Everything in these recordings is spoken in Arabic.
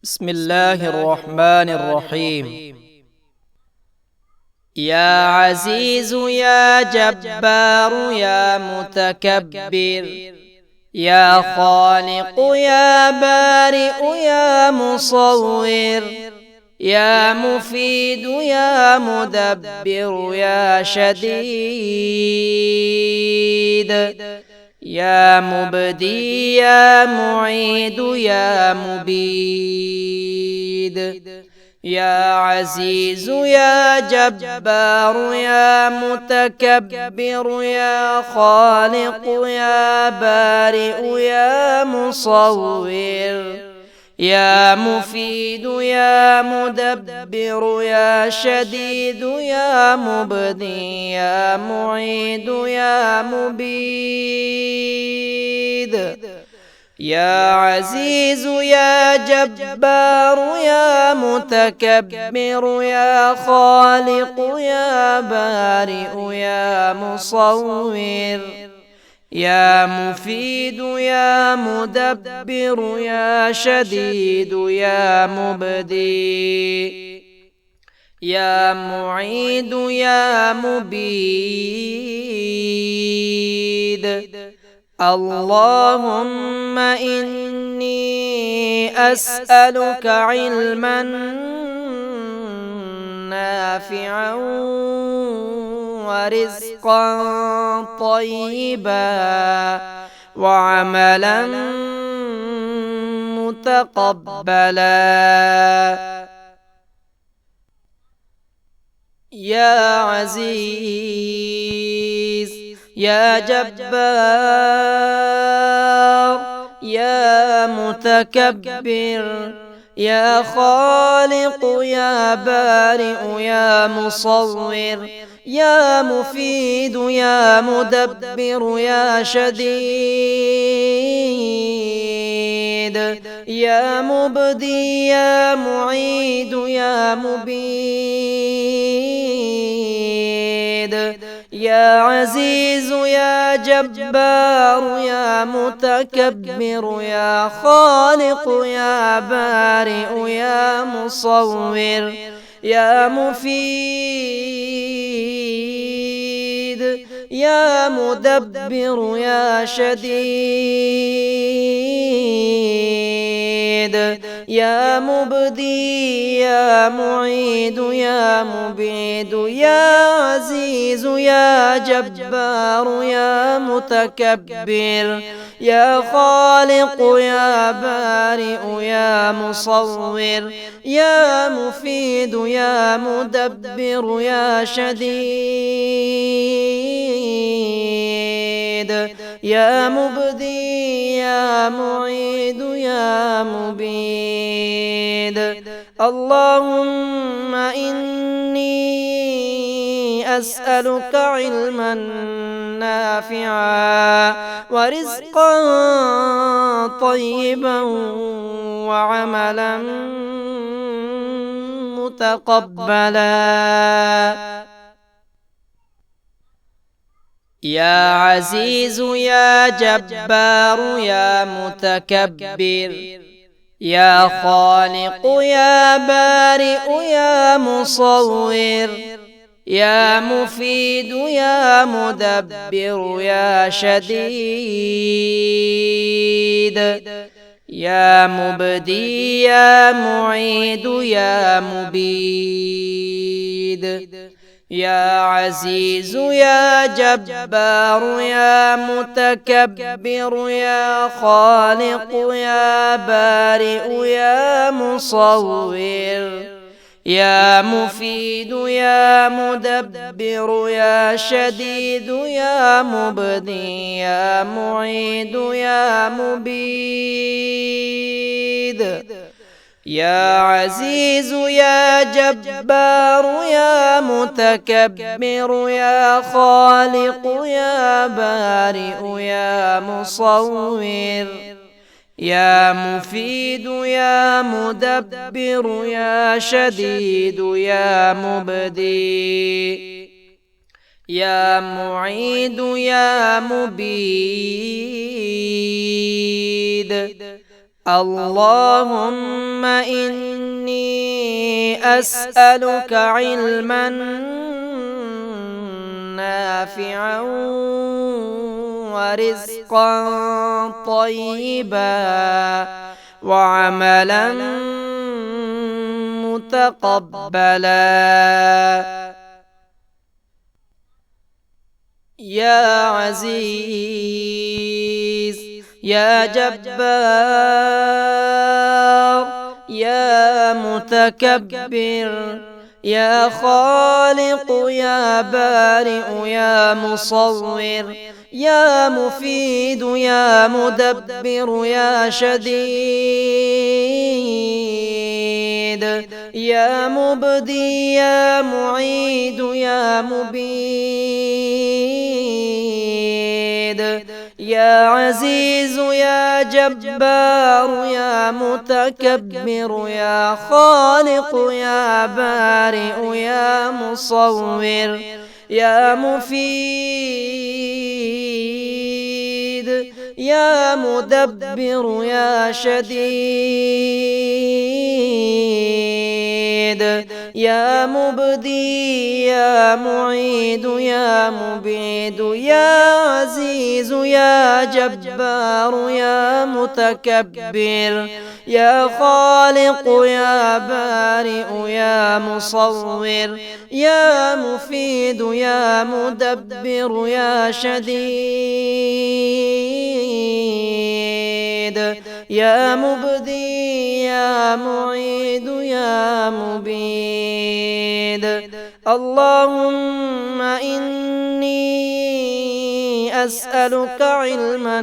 بسم الله الرحمن الرحيم. يا عزيز يا جبار يا متكبر، يا خالق يا بارئ يا مصور، يا مفيد يا مدبر يا شديد، يا مبدي يا معيد يا مبيد، يا عزيز يا جبار يا متكبر، يا خالق يا بارئ يا مصور، يا مفيد يا مدبر يا شديد، يا مبدي يا معيد يا مبيد، يا عزيز يا جبار يا متكبر، يا خالق يا بارئ يا مصور، يا مفيد يا مدبر يا شديد، يا مبدي يا معيد يا مبيد. اللهم إني أسألك علما نافعا ورزقا طيبا وعملا متقبلا. يا عزيز يا جبار يا متكبر، يا خالق يا بارئ يا مصور، يا مفيد يا مدبر يا شديد، يا مبدي يا معيد يا مبيد، يا عزيز يا جبار يا متكبر، يا خالق يا بارئ يا مصور، يا مفيد يا مدبر يا شديد، يا مبدي يا معيد يا مبيد، يا عزيز يا جبار يا متكبر، يا خالق يا بارئ يا مصور، يا مفيد يا مدبر يا شديد، يا مبدي يا معيد يا مبيد. اللهم إني أسألك علما نافعا ورزقا طيبا وعملا متقبلا. يا عزيز يا جبار يا متكبر، يا خالق يا بارئ يا مصور، يا مفيد يا مدبر يا شديد، يا مبدي يا معيد يا مبيد، يا عزيز يا جبار يا متكبر، يا خالق يا بارئ يا مصور، يا مفيد يا مدبر يا شديد، يا مبدي يا معيد يا مبيد، يا عزيز يا جبار يا متكبر، يا خالق يا بارئ يا مصور، يا مفيد يا مدبر يا شديد، يا مبدي يا معيد يا مبيد. اللهم إني أسألك علما نافعا ورزقا طيبا وعملا متقبلا. يا عزيز يا جبار يا متكبر يا خالق يا بارئ يا مصور يا مفيد يا مدبر يا شديد يا مبدي يا معيد يا مبيد يا عزيز يا جبار يا متكبر يا خالق يا بارئ يا مصور يا مفيد يا مدبر يا شديد يا مبدي يا معيد يا مبيد يا عزيز يا جبار يا متكبر يا خالق يا بارئ يا مصور يا مفيد يا مدبر يا شديد يا مبدي يا معيد يا مبيد. اللهم إني أسألك علما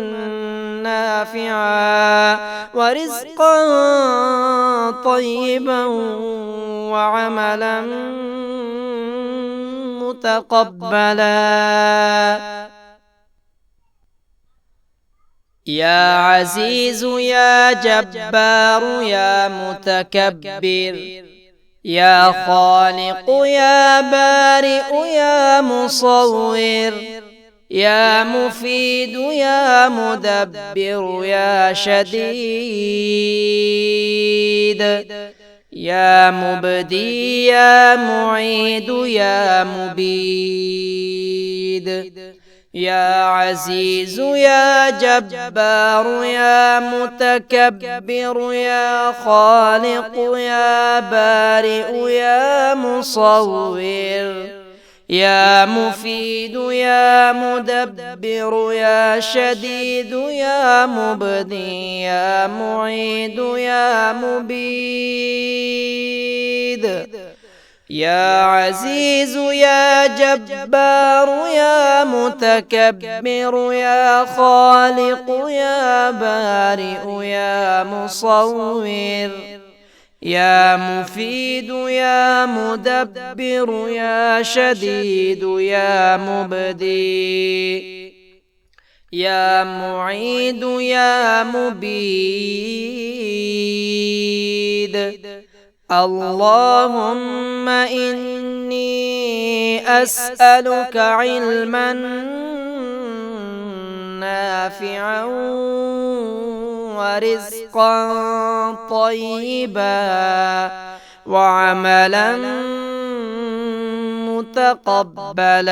نافعا ورزقا طيبا وعملا متقبلا. يا عزيز يا جبار يا متكبر يا خالق يا بارئ يا مصور يا مفيد يا مدبر يا شديد يا مبدي يا معيد يا مبيد يا عزيز يا جبار يا متكبر يا خالق يا بارئ يا مصور يا مفيد يا مدبر يا شديد يا مبدي يا معيد يا مبيد يا عزيز يا جبار يا متكبر يا خالق يا بارئ يا مصور يا مفيد يا مدبر يا شديد يا مبدي يا معيد يا مبيد. اللهم إني أسألك علما نافعا ورزقا طيبا وعملا متقبلا.